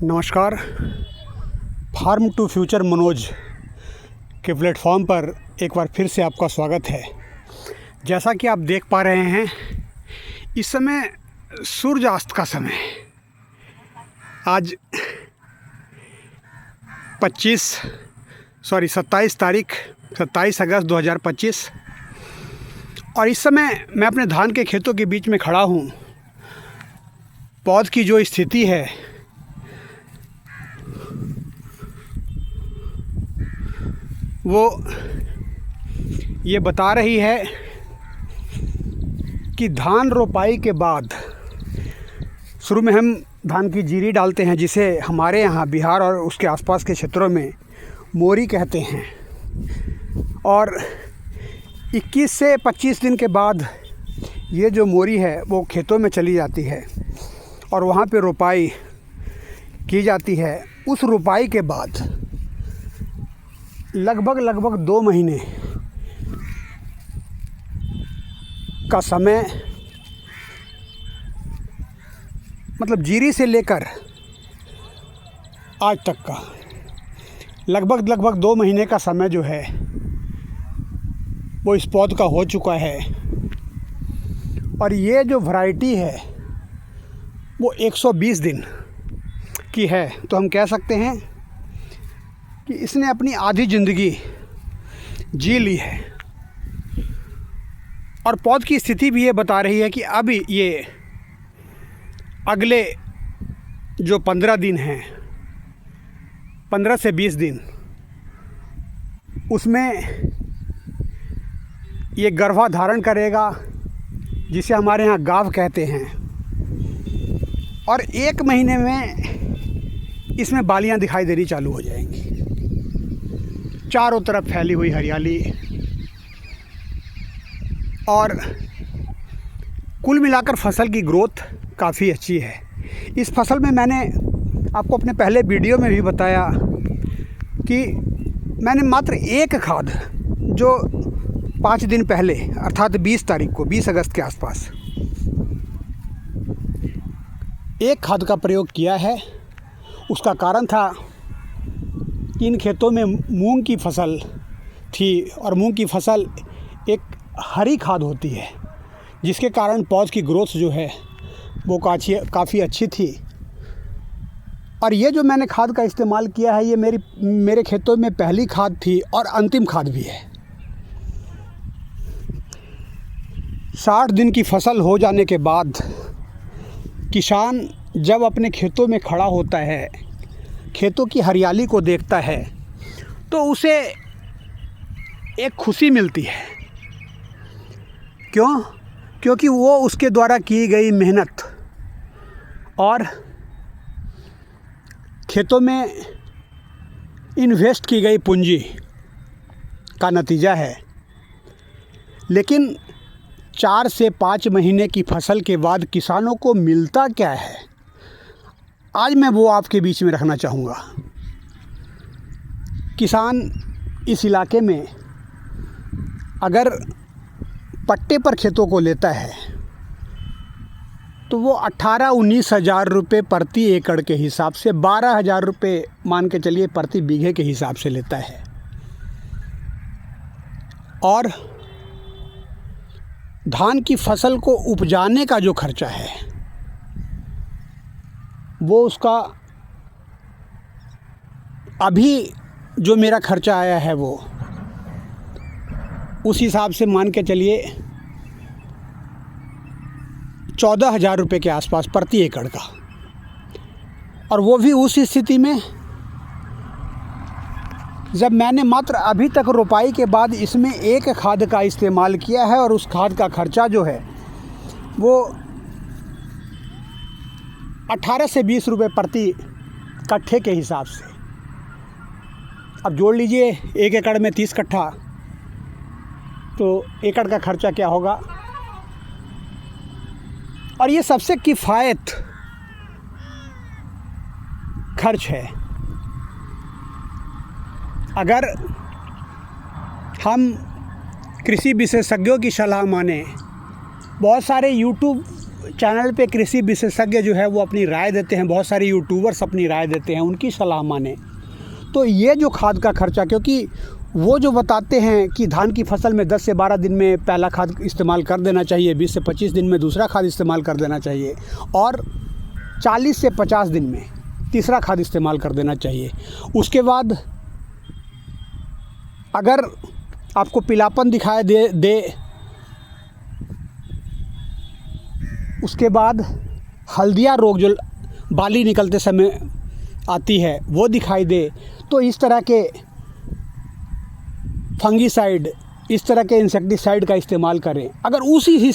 नमस्कार। Farm to future Manoj के platform पर एक बार फिर से आपका स्वागत है। जैसा कि आप देख पा रहे हैं, इस समय सूर्यास्त का समय। आज 27 अगस्त 2025 और इस समय मैं अपने धान के खेतों के बीच में खड़ा हूँ। पौध की जो स्थिति है वो ये बता रही है कि धान रोपाई के बाद शुरू में हम धान की जीरी डालते हैं, जिसे हमारे यहाँ बिहार और उसके आसपास के क्षेत्रों में मोरी कहते हैं। और 21 से 25 दिन के बाद ये जो मोरी है वो खेतों में चली जाती है और वहाँ पे रोपाई की जाती है। उस रोपाई के बाद लगभग 2 महीने का समय, मतलब जीरी से लेकर आज तक का लगभग 2 महीने का समय जो है वो इस पौध का हो चुका है। और ये जो वैरायटी है वो 120 दिन की है। तो हम कह सकते हैं कि इसने अपनी आधी ज़िंदगी जी ली है। और पौध की स्थिति भी ये बता रही है कि अब ये अगले जो 15 दिन हैं, 15 से 20 दिन, उसमें ये गर्भा धारण करेगा, जिसे हमारे यहाँ गाभ कहते हैं। और 1 महीने में इसमें बालियाँ दिखाई देनी चालू हो जाएंगी। चारों तरफ फैली हुई हरियाली। और कुल मिलाकर फसल की ग्रोथ काफ़ी अच्छी है। इस फसल में मैंने आपको अपने पहले वीडियो में भी बताया कि मैंने मात्र एक खाद, जो 5 दिन पहले अर्थात 20 तारीख को, 20 अगस्त के आसपास एक खाद का प्रयोग किया है। उसका कारण था, इन खेतों में मूंग की फसल थी और मूंग की फसल एक हरी खाद होती है, जिसके कारण पौध की ग्रोथ जो है वो काफ़ी अच्छी थी। और ये जो मैंने खाद का इस्तेमाल किया है, ये मेरे खेतों में पहली खाद थी और अंतिम खाद भी है। 60 दिन की फसल हो जाने के बाद किसान जब अपने खेतों में खड़ा होता है, खेतों की हरियाली को देखता है, तो उसे एक खुशी मिलती है। क्यों? क्योंकि वो उसके द्वारा की गई मेहनत और खेतों में इन्वेस्ट की गई पूंजी का नतीजा है। लेकिन 4 से 5 महीने की फसल के बाद किसानों को मिलता क्या है, आज मैं वो आपके बीच में रखना चाहूँगा। किसान इस इलाके में अगर पट्टे पर खेतों को लेता है तो वो 18-19 हज़ार रुपये प्रति एकड़ के हिसाब से, 12 हज़ार रुपये मान के चलिए प्रति बीघे के हिसाब से लेता है। और धान की फसल को उपजाने का जो खर्चा है वो उसका, अभी जो मेरा खर्चा आया है वो उस हिसाब से मान के चलिए 14 हज़ार रुपये के आसपास प्रति एकड़ का। और वो भी उस स्थिति में जब मैंने मात्र अभी तक रोपाई के बाद इसमें एक खाद का इस्तेमाल किया है, और उस खाद का खर्चा जो है वो 18 से 20 रुपये प्रति कट्ठे के हिसाब से। अब जोड़ लीजिए, 1 एकड़ में 30 कट्ठा, तो एकड़ का खर्चा क्या होगा। और ये सबसे किफ़ायत खर्च है। अगर हम कृषि विशेषज्ञों की सलाह माने, बहुत सारे चैनल पे कृषि विशेषज्ञ जो है वो अपनी राय देते हैं, बहुत सारे यूट्यूबर्स अपनी राय देते हैं, उनकी सलाह माने। तो ये जो खाद का खर्चा, क्योंकि वो जो बताते हैं कि धान की फसल में 10 से 12 दिन में पहला खाद इस्तेमाल कर देना चाहिए, 20 से 25 दिन में दूसरा खाद इस्तेमाल कर देना चाहिए और 40 से 50 दिन में तीसरा खाद इस्तेमाल कर देना चाहिए। उसके बाद अगर आपको पीलापन दिखाई दे उसके बाद हल्दिया रोग जो बाली निकलते समय आती है वो दिखाई दे, तो इस तरह के फंगीसाइड, इस तरह के इंसेक्टिसाइड का इस्तेमाल करें। अगर उसी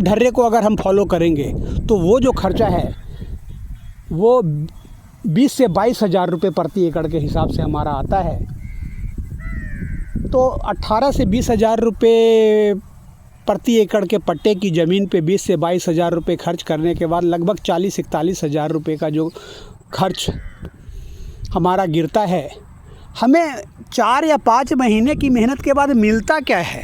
ढर्रे को अगर हम फॉलो करेंगे तो वो जो खर्चा है वो 20 से 22 हज़ार रुपये प्रति एकड़ के हिसाब से हमारा आता है। तो 18 से 20 हज़ार रुपये प्रति एकड़ के पट्टे की ज़मीन पे 20 से 22 हज़ार रुपये खर्च करने के बाद लगभग 40-41 हज़ार रुपये का जो खर्च हमारा गिरता है, हमें 4 या 5 महीने की मेहनत के बाद मिलता क्या है?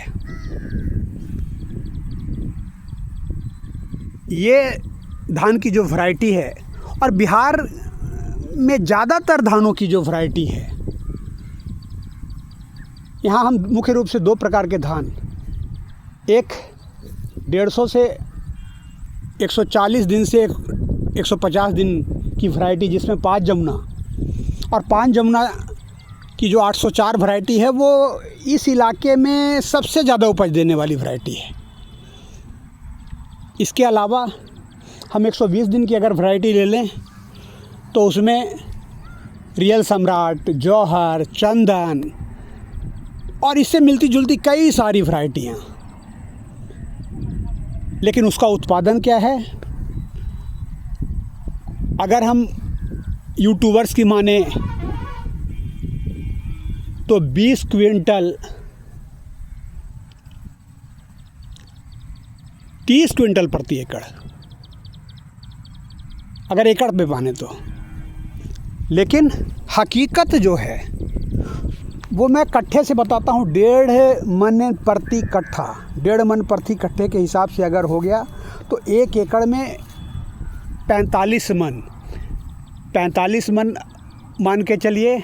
ये धान की जो वैरायटी है, और बिहार में ज़्यादातर धानों की जो वैरायटी है, यहाँ हम मुख्य रूप से 2 प्रकार के धान, एक 150 से 140 दिन से 150 दिन की वैरायटी जिसमें 5 जमुना, और 5 जमुना की जो 804 वैरायटी है वो इस इलाके में सबसे ज़्यादा उपज देने वाली वैरायटी है। इसके अलावा हम 120 दिन की अगर वैरायटी ले लें तो उसमें रियल सम्राट, जौहर, चंदन और इससे मिलती जुलती कई सारी वैरायटियाँ, लेकिन उसका उत्पादन क्या है? अगर हम यूट्यूबर्स की माने तो 20 क्विंटल 30 क्विंटल प्रति एकड़, अगर एकड़ पे माने तो। लेकिन हकीकत जो है वो मैं कट्ठे से बताता हूँ। 1.5 मन प्रति कट्ठा, 1.5 मन प्रति कट्ठे के हिसाब से अगर हो गया तो 1 एकड़ में 45 मन मान के चलिए,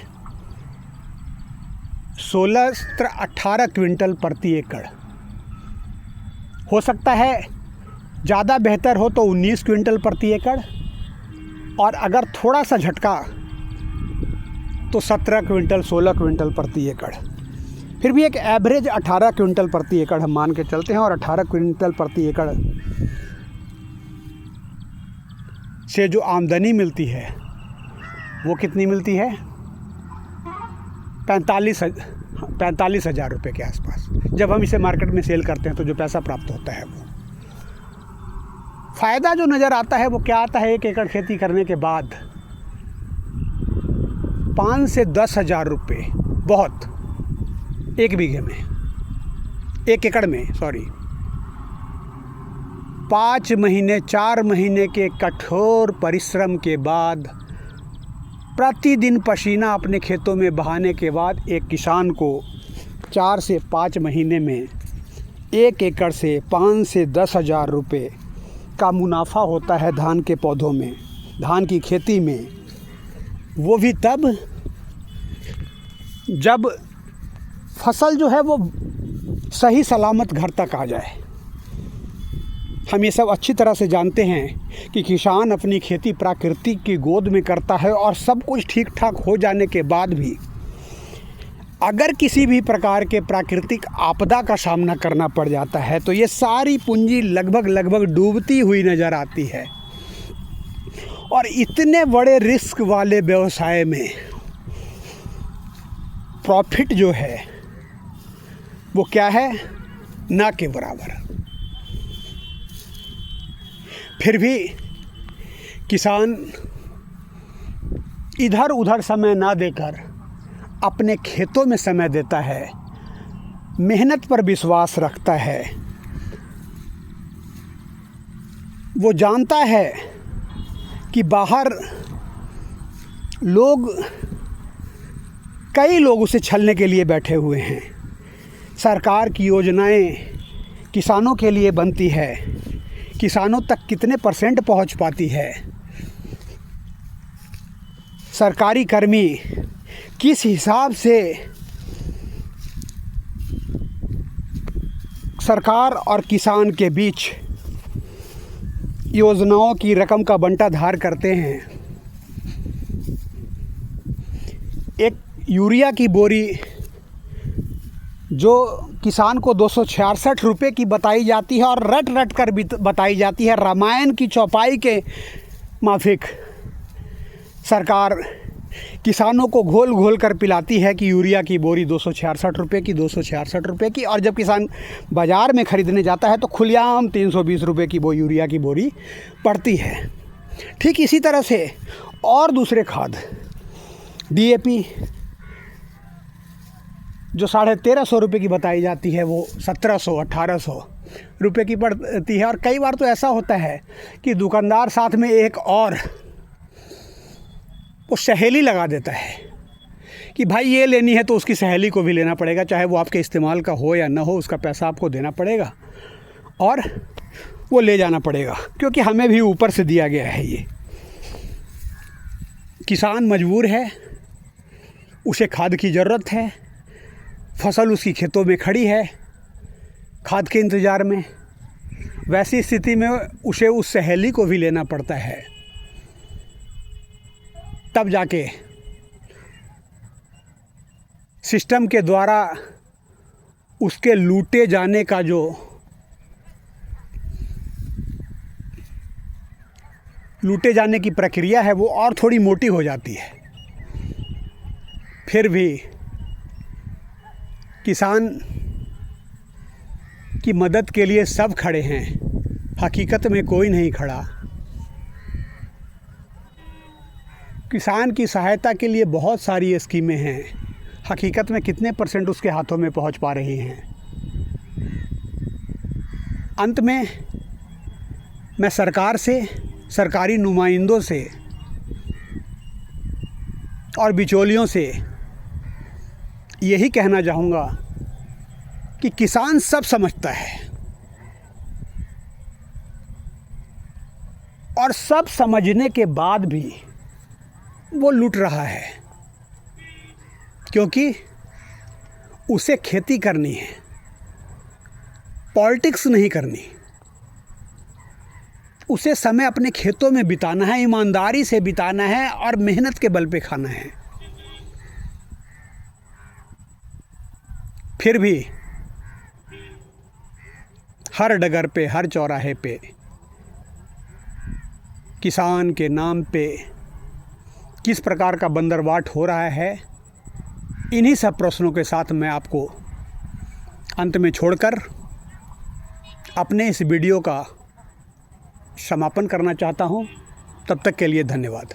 16-18 क्विंटल प्रति एकड़। हो सकता है ज़्यादा बेहतर हो तो 19 क्विंटल प्रति एकड़, और अगर थोड़ा सा झटका तो 17 क्विंटल 16 क्विंटल प्रति एकड़। फिर भी एक एवरेज 18 क्विंटल प्रति एकड़ हम मान के चलते हैं। और 18 क्विंटल प्रति एकड़ से जो आमदनी मिलती है वो कितनी मिलती है? 45 हज़ार रुपये के आसपास। जब हम इसे मार्केट में सेल करते हैं तो जो पैसा प्राप्त होता है, वो फ़ायदा जो नज़र आता है वो क्या आता है? 1 एकड़ खेती करने के बाद 5 से 10 हज़ार रुपये, बहुत, 1 बीघे में, 1 एकड़ में, 5 महीने 4 महीने के कठोर परिश्रम के बाद, प्रतिदिन पसीना अपने खेतों में बहाने के बाद एक किसान को 4 से 5 महीने में 1 एकड़ से 5 से 10 हज़ार रुपये का मुनाफा होता है धान के पौधों में, धान की खेती में। वो भी तब जब फसल जो है वो सही सलामत घर तक आ जाए। हम ये सब अच्छी तरह से जानते हैं कि किसान अपनी खेती प्रकृति की गोद में करता है, और सब कुछ ठीक ठाक हो जाने के बाद भी अगर किसी भी प्रकार के प्राकृतिक आपदा का सामना करना पड़ जाता है तो ये सारी पूंजी लगभग डूबती हुई नज़र आती है। और इतने बड़े रिस्क वाले व्यवसाय में प्रॉफिट जो है वो क्या है? ना के बराबर। फिर भी किसान इधर उधर समय ना देकर अपने खेतों में समय देता है, मेहनत पर विश्वास रखता है। वो जानता है कि बाहर कई लोग उसे छलने के लिए बैठे हुए हैं। सरकार की योजनाएं किसानों के लिए बनती है, किसानों तक कितने % पहुंच पाती है? सरकारी कर्मी किस हिसाब से सरकार और किसान के बीच योजनाओं की रकम का बंटाधार करते हैं? एक यूरिया की बोरी जो किसान को 266 रुपये की बताई जाती है और रट रट कर बताई जाती है, रामायण की चौपाई के माफिक सरकार किसानों को घोल घोल कर पिलाती है कि यूरिया की बोरी 266 रुपये की, 266 रुपये की, और जब किसान बाज़ार में ख़रीदने जाता है तो खुलेआम 320 रुपये की वो यूरिया की बोरी पड़ती है। ठीक इसी तरह से और दूसरे खाद DAP जो 1350 रुपये की बताई जाती है वो 1700-1800 रुपये की पड़ती है। और कई बार तो ऐसा होता है कि दुकानदार साथ में एक और वो सहेली लगा देता है कि भाई ये लेनी है तो उसकी सहेली को भी लेना पड़ेगा, चाहे वो आपके इस्तेमाल का हो या ना हो, उसका पैसा आपको देना पड़ेगा और वो ले जाना पड़ेगा, क्योंकि हमें भी ऊपर से दिया गया है। ये किसान मजबूर है, उसे खाद की ज़रूरत है, फसल उसकी खेतों में खड़ी है खाद के इंतज़ार में। वैसी स्थिति में उसे उस सहेली को भी लेना पड़ता है, तब जाके सिस्टम के द्वारा उसके लूटे जाने का जो लूटे जाने की प्रक्रिया है वो और थोड़ी मोटी हो जाती है। फिर भी किसान की मदद के लिए सब खड़े हैं, हकीकत में कोई नहीं खड़ा। किसान की सहायता के लिए बहुत सारी स्कीमें हैं, हकीकत में कितने % उसके हाथों में पहुंच पा रही हैं। अंत में मैं सरकार से, सरकारी नुमाइंदों से और बिचौलियों से यही कहना चाहूँगा कि किसान सब समझता है और सब समझने के बाद भी वो लूट रहा है, क्योंकि उसे खेती करनी है, पॉलिटिक्स नहीं करनी। उसे समय अपने खेतों में बिताना है, ईमानदारी से बिताना है और मेहनत के बल पे खाना है। फिर भी हर डगर पे, हर चौराहे पे किसान के नाम पे किस प्रकार का बंदरवाट हो रहा है, इन्हीं सब प्रश्नों के साथ मैं आपको अंत में छोड़कर अपने इस वीडियो का समापन करना चाहता हूँ। तब तक के लिए धन्यवाद।